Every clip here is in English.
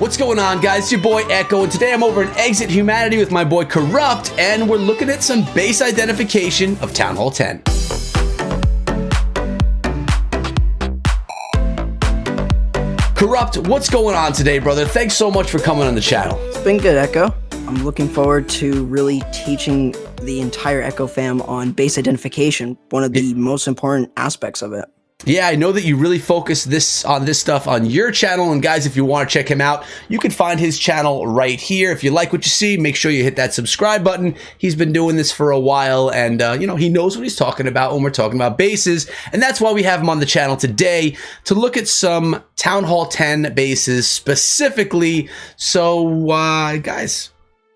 What's going on, guys? It's your boy Echo, and today I'm over in Exit Humanity with my boy Corrupt, and we're looking at some base identification of Town Hall 10. Corrupt, what's going on today, brother? Thanks so much for coming on the channel. It's been good, Echo. I'm looking forward to really teaching the entire Echo fam on base identification, one of the most important aspects of it. Yeah, I know that you really focus on this stuff on your channel, and guys, if you want to check him out, you can find his channel right here. If you like what you see, make sure you hit that subscribe button. He's been doing this for a while, and you know, he knows what he's talking about when we're talking about bases, and that's why we have him on the channel today to look at some Town Hall 10 bases specifically. So, guys,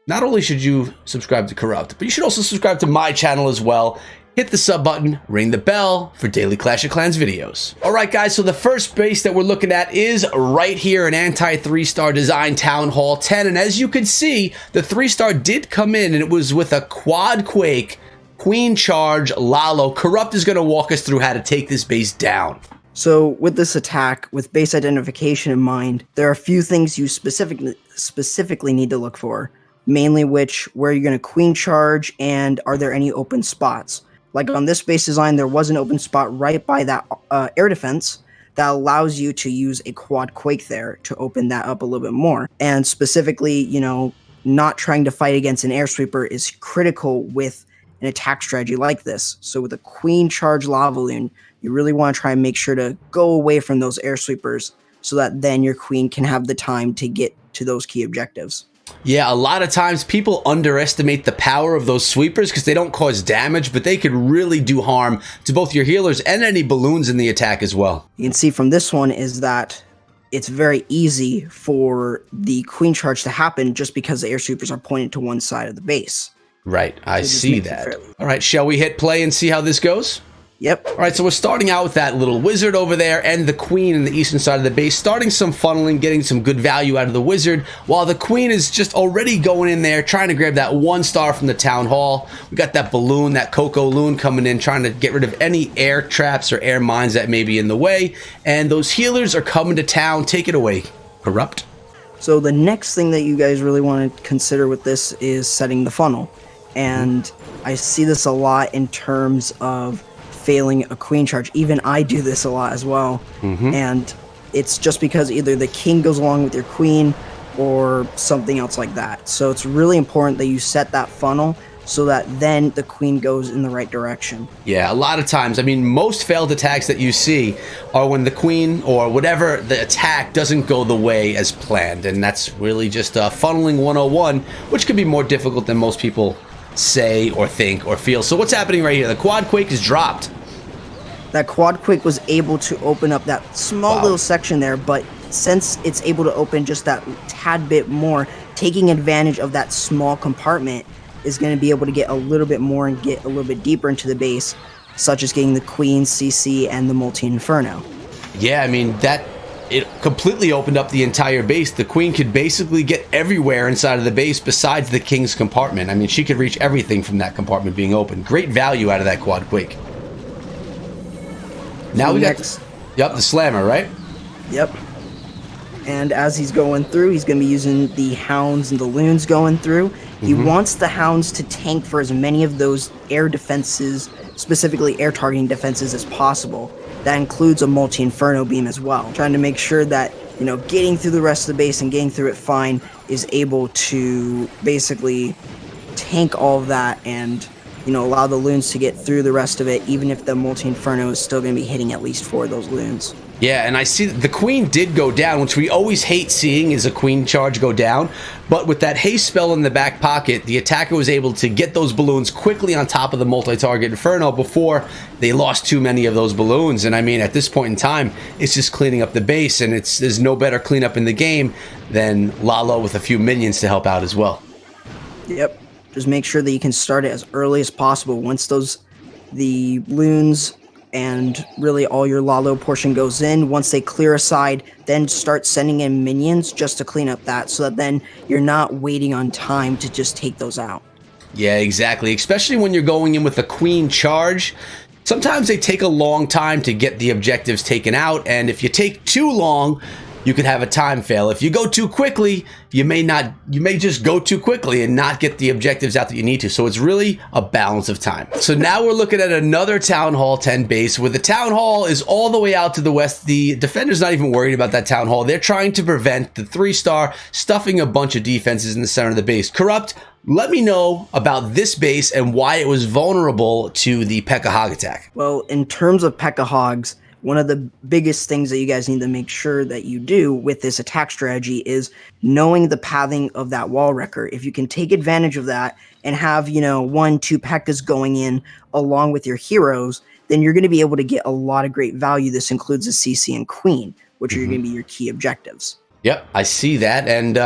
not only should you subscribe to Corrupt, but you should also subscribe to my channel as well. Hit the sub button, ring the bell for daily Clash of Clans videos. All right, guys, so the first base that we're looking at is right here, an anti-3-star design Town Hall 10. And as you can see, the 3-star did come in, and it was with a Quad Quake, Queen Charge, Lalo. Corrupt is going to walk us through how to take this base down. So with this attack, with base identification in mind, there are a few things you specifically need to look for, mainly where you're going to Queen Charge, and are there any open spots. Like on this base design, there was an open spot right by that air defense that allows you to use a Quad Quake there to open that up a little bit more. And specifically, you know, not trying to fight against an air sweeper is critical with an attack strategy like this. So with a Queen Charge Lava Loon, you really want to try and make sure to go away from those air sweepers so that then your Queen can have the time to get to those key objectives. Yeah, a lot of times people underestimate the power of those sweepers because they don't cause damage, but they could really do harm to both your healers and any balloons in the attack as well. You can see from this one is that it's very easy for the Queen Charge to happen just because the air sweepers are pointed to one side of the base. Right, I see that. All right, shall we hit play and see how this goes? Yep. All right, so we're starting out with that little wizard over there and the queen in the eastern side of the base, starting some funneling, getting some good value out of the wizard, while the queen is just already going in there, trying to grab that 1-star from the town hall. We got that balloon, that Coco Loon coming in, trying to get rid of any air traps or air mines that may be in the way. And those healers are coming to town. Take it away, Corrupt. So the next thing that you guys really want to consider with this is setting the funnel. And I see this a lot in terms of failing a Queen Charge. Even I do this a lot as well. And it's just because either the king goes along with your queen or something else like that. So it's really important that you set that funnel so that then the queen goes in the right direction. Yeah, a lot of times, I mean, most failed attacks that you see are when the queen or whatever the attack doesn't go the way as planned. And that's really just funneling 101, which can be more difficult than most people say or think or feel. So what's happening right here? The Quad Quake is dropped. That Quad Quake was able to open up that small little section there, but since it's able to open just that tad bit more, taking advantage of that small compartment is going to be able to get a little bit more and get a little bit deeper into the base, such as getting the Queen, CC, and the Multi-Inferno. Yeah, I mean, it completely opened up the entire base. The queen could basically get everywhere inside of the base besides the king's compartment. I mean, she could reach everything from that compartment being open. Great value out of that Quad Quake. Now we got the slammer, right? Yep. And as he's going through, he's going to be using the hounds and the loons going through. He wants the hounds to tank for as many of those air defenses, specifically air targeting defenses, as possible. That includes a Multi-Inferno beam as well. Trying to make sure that, you know, getting through the rest of the base and getting through it fine is able to basically tank all of that and, you know, allow the loons to get through the rest of it, even if the Multi-Inferno is still going to be hitting at least 4 of those loons. Yeah, and I see the queen did go down, which we always hate seeing is a queen charge go down. But with that haste spell in the back pocket, the attacker was able to get those balloons quickly on top of the multi-target Inferno before they lost too many of those balloons. And I mean, at this point in time, it's just cleaning up the base, and there's no better cleanup in the game than Lalo with a few minions to help out as well. Yep. Just make sure that you can start it as early as possible. Once the loons and really all your Lalo portion goes in, once they clear aside, then start sending in minions just to clean up that, so that then you're not waiting on time to just take those out. Yeah, exactly. Especially when you're going in with a queen charge. Sometimes they take a long time to get the objectives taken out, and if you take too long, you could have a time fail. If you go too quickly, you may just go too quickly and not get the objectives out that you need to. So it's really a balance of time. So now we're looking at another Town Hall 10 base where the Town Hall is all the way out to the west. The defender's not even worried about that Town Hall. They're trying to prevent the 3-star stuffing a bunch of defenses in the center of the base. Corrupt, let me know about this base and why it was vulnerable to the Pekka Hog attack. Well, in terms of Pekka Hogs, one of the biggest things that you guys need to make sure that you do with this attack strategy is knowing the pathing of that wall wrecker. If you can take advantage of that and have, 1, 2 Pekkas going in along with your heroes, then you're going to be able to get a lot of great value. This includes a CC and Queen, which are going to be your key objectives. Yep, I see that. And,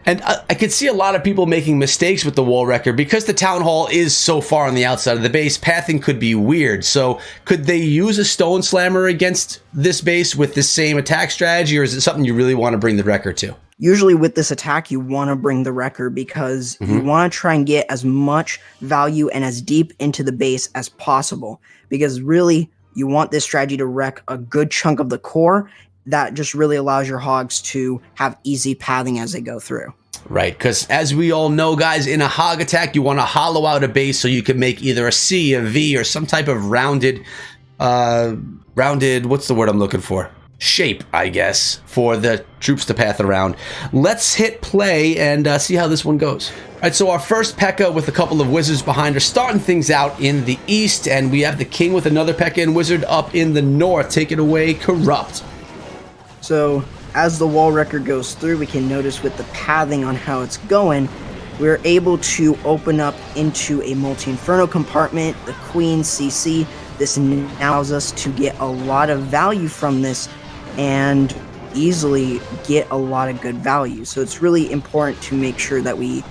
And I could see a lot of people making mistakes with the wall wrecker because the Town Hall is so far on the outside of the base. Pathing could be weird. So could they use a Stone Slammer against this base with the same attack strategy, or is it something you really want to bring the wrecker to? Usually with this attack, you want to bring the wrecker because you want to try and get as much value and as deep into the base as possible. Because really, you want this strategy to wreck a good chunk of the core. That just really allows your hogs to have easy pathing as they go through. Right, because as we all know, guys, in a hog attack, you want to hollow out a base so you can make either a C, a V, or some type of rounded, what's the word I'm looking for? Shape, I guess, for the troops to path around. Let's hit play and see how this one goes. All right, so our first Pekka with a couple of wizards behind her, starting things out in the east, and we have the king with another Pekka and wizard up in the north. Take it away, Corrupt. So as the wall wrecker goes through, we can notice with the pathing on how it's going, we're able to open up into a multi-inferno compartment, the queen CC. This allows us to get a lot of value from this and easily get a lot of good value. So it's really important to make sure that we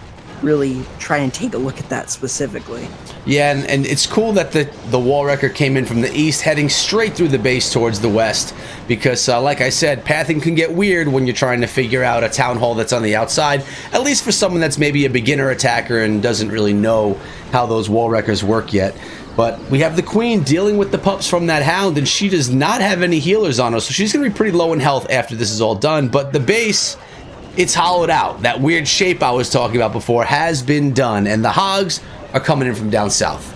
really try and take a look at that specifically. Yeah, and it's cool that the wall wrecker came in from the east, heading straight through the base towards the west, because like I said, pathing can get weird when you're trying to figure out a town hall that's on the outside, at least for someone that's maybe a beginner attacker and doesn't really know how those wall wreckers work yet. But we have the queen dealing with the pups from that hound, and she does not have any healers on her, so she's going to be pretty low in health after this is all done. But the base, it's hollowed out. That weird shape I was talking about before has been done, and the hogs are coming in from down south.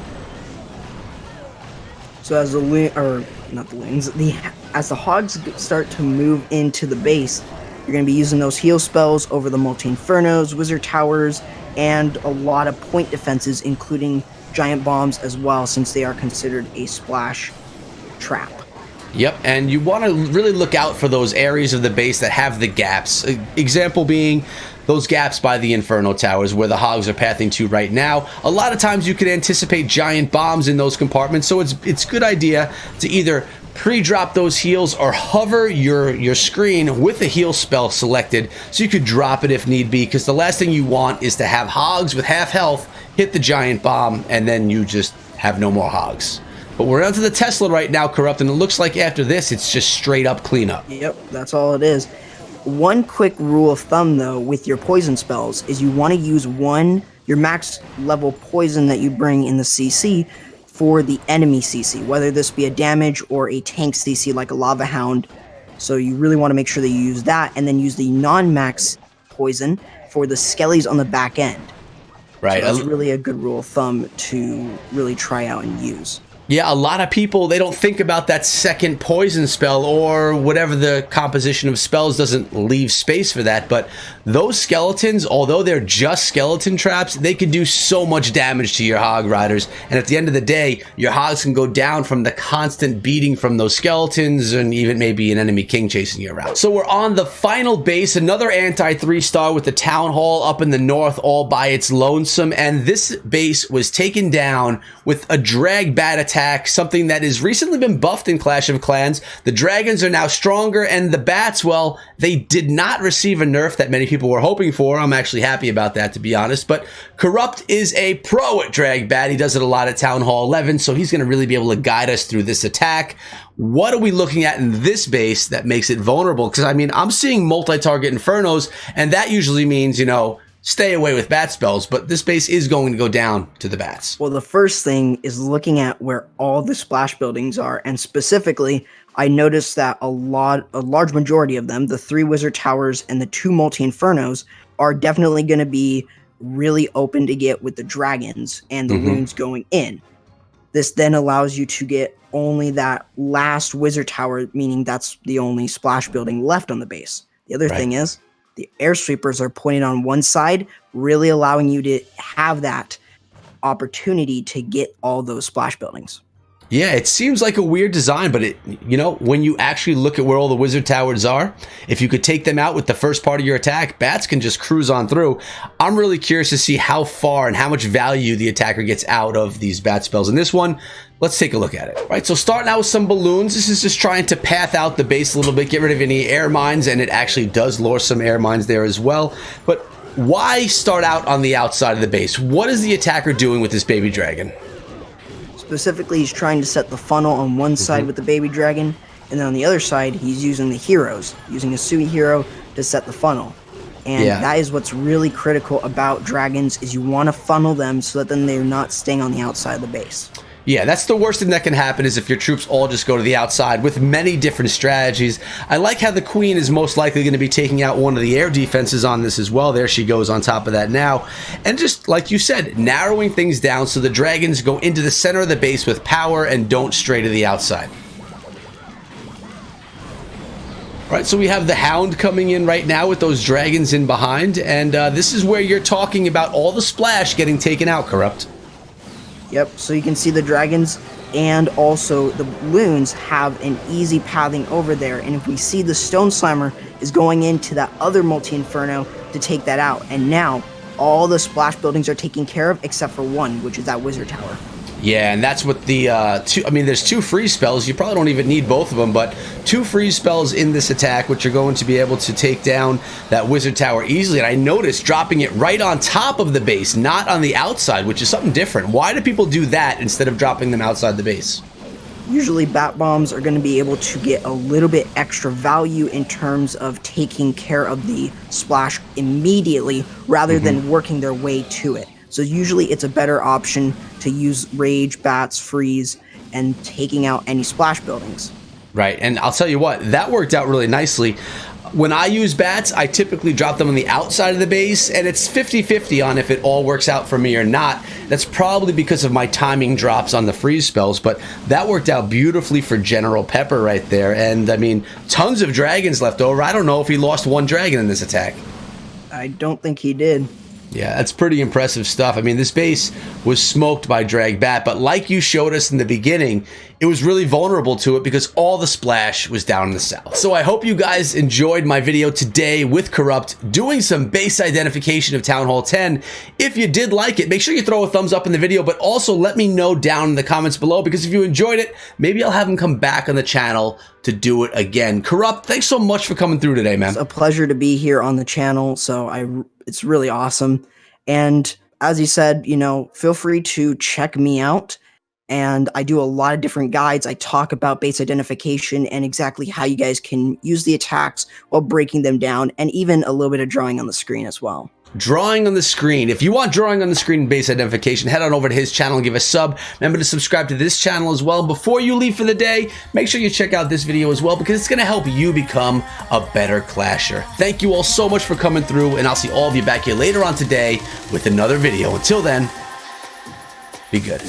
So as as the hogs start to move into the base, you're going to be using those heal spells over the multi-infernos, wizard towers, and a lot of point defenses, including giant bombs as well, since they are considered a splash trap. Yep, and you want to really look out for those areas of the base that have the gaps. Example being those gaps by the Inferno Towers where the hogs are pathing to right now. A lot of times you can anticipate giant bombs in those compartments, so it's a good idea to either pre-drop those heals or hover your screen with the heal spell selected so you could drop it if need be, because the last thing you want is to have hogs with half health hit the giant bomb and then you just have no more hogs. But we're onto the Tesla right now, Corrupt, and it looks like after this, it's just straight up cleanup. Yep, that's all it is. One quick rule of thumb, though, with your poison spells is you want to use your max level poison that you bring in the CC for the enemy CC, whether this be a damage or a tank CC like a Lava Hound. So you really want to make sure that you use that, and then use the non-max poison for the skellies on the back end. Right. So that's really a good rule of thumb to really try out and use. Yeah, a lot of people, they don't think about that second poison spell or whatever the composition of spells doesn't leave space for that. But those skeletons, although they're just skeleton traps, they can do so much damage to your hog riders. And at the end of the day, your hogs can go down from the constant beating from those skeletons and even maybe an enemy king chasing you around. So we're on the final base, another anti-3-star with the town hall up in the north all by its lonesome. And this base was taken down with a drag bat attack. Something that has recently been buffed in Clash of Clans. The dragons are now stronger, and the bats, well, they did not receive a nerf that many people were hoping for. I'm actually happy about that, to be honest. But Corrupt is a pro at drag bat. He does it a lot at Town Hall 11, so he's going to really be able to guide us through this attack. What are we looking at in this base that makes it vulnerable? Because, I mean, I'm seeing multi-target infernos, and that usually means, stay away with bat spells, but this base is going to go down to the bats. Well, the first thing is looking at where all the splash buildings are, and specifically, I noticed that a large majority of them, the 3 wizard towers and the 2 multi-infernos, are definitely going to be really open to get with the dragons and the loons going in. This then allows you to get only that last wizard tower, meaning that's the only splash building left on the base. The other thing is, the air sweepers are pointed on one side, really allowing you to have that opportunity to get all those splash buildings. Yeah, it seems like a weird design, but when you actually look at where all the wizard towers are, if you could take them out with the first part of your attack, bats can just cruise on through. I'm really curious to see how far and how much value the attacker gets out of these bat spells. In this one, let's take a look at it. All right, so starting out with some balloons. This is just trying to path out the base a little bit, get rid of any air mines, and it actually does lure some air mines there as well. But why start out on the outside of the base? What is the attacker doing with this baby dragon? Specifically, he's trying to set the funnel on one side with the baby dragon, and then on the other side, he's using the heroes, using a Sui hero to set the funnel. And that is what's really critical about dragons, is you want to funnel them so that then they're not staying on the outside of the base. Yeah, that's the worst thing that can happen, is if your troops all just go to the outside with many different strategies. I like how the queen is most likely going to be taking out one of the air defenses on this as well. There she goes on top of that now. And just like you said, narrowing things down so the dragons go into the center of the base with power and don't stray to the outside. All right, so we have the Hound coming in right now with those dragons in behind. And this is where you're talking about all the splash getting taken out, Corrupt. Yep, so you can see the dragons and also the balloons have an easy pathing over there. And if we see the Stone Slammer is going into that other multi-inferno to take that out. And now all the splash buildings are taken care of except for one, which is that wizard tower. Yeah, and that's what the there's 2 freeze spells. You probably don't even need both of them, but 2 freeze spells in this attack, which are going to be able to take down that wizard tower easily. And I noticed dropping it right on top of the base, not on the outside, which is something different. Why do people do that instead of dropping them outside the base? Usually bat bombs are going to be able to get a little bit extra value in terms of taking care of the splash immediately rather than working their way to it. So usually it's a better option to use Rage, Bats, Freeze, and taking out any splash buildings. Right, and I'll tell you what, that worked out really nicely. When I use bats, I typically drop them on the outside of the base, and it's 50-50 on if it all works out for me or not. That's probably because of my timing drops on the freeze spells, but that worked out beautifully for General Pepper right there. And, I mean, tons of dragons left over. I don't know if he lost one dragon in this attack. I don't think he did. Yeah, that's pretty impressive stuff. I mean, this base was smoked by Drag Bat, but like you showed us in the beginning, it was really vulnerable to it because all the splash was down in the south. So I hope you guys enjoyed my video today with Corrupt doing some base identification of Town Hall 10. If you did like it, make sure you throw a thumbs up in the video, but also let me know down in the comments below, because if you enjoyed it, maybe I'll have him come back on the channel to do it again. Corrupt, thanks so much for coming through today, man. It's a pleasure to be here on the channel, so it's really awesome. And as you said, feel free to check me out. And I do a lot of different guides. I talk about base identification and exactly how you guys can use the attacks while breaking them down, and even a little bit of drawing on the screen as well. Drawing on the screen. If you want drawing on the screen base identification, head on over to his channel and give a sub. Remember to subscribe to this channel as well. Before you leave for the day, make sure you check out this video as well, because it's going to help you become a better clasher. Thank you all so much for coming through, and I'll see all of you back here later on today with another video. Until then, be good.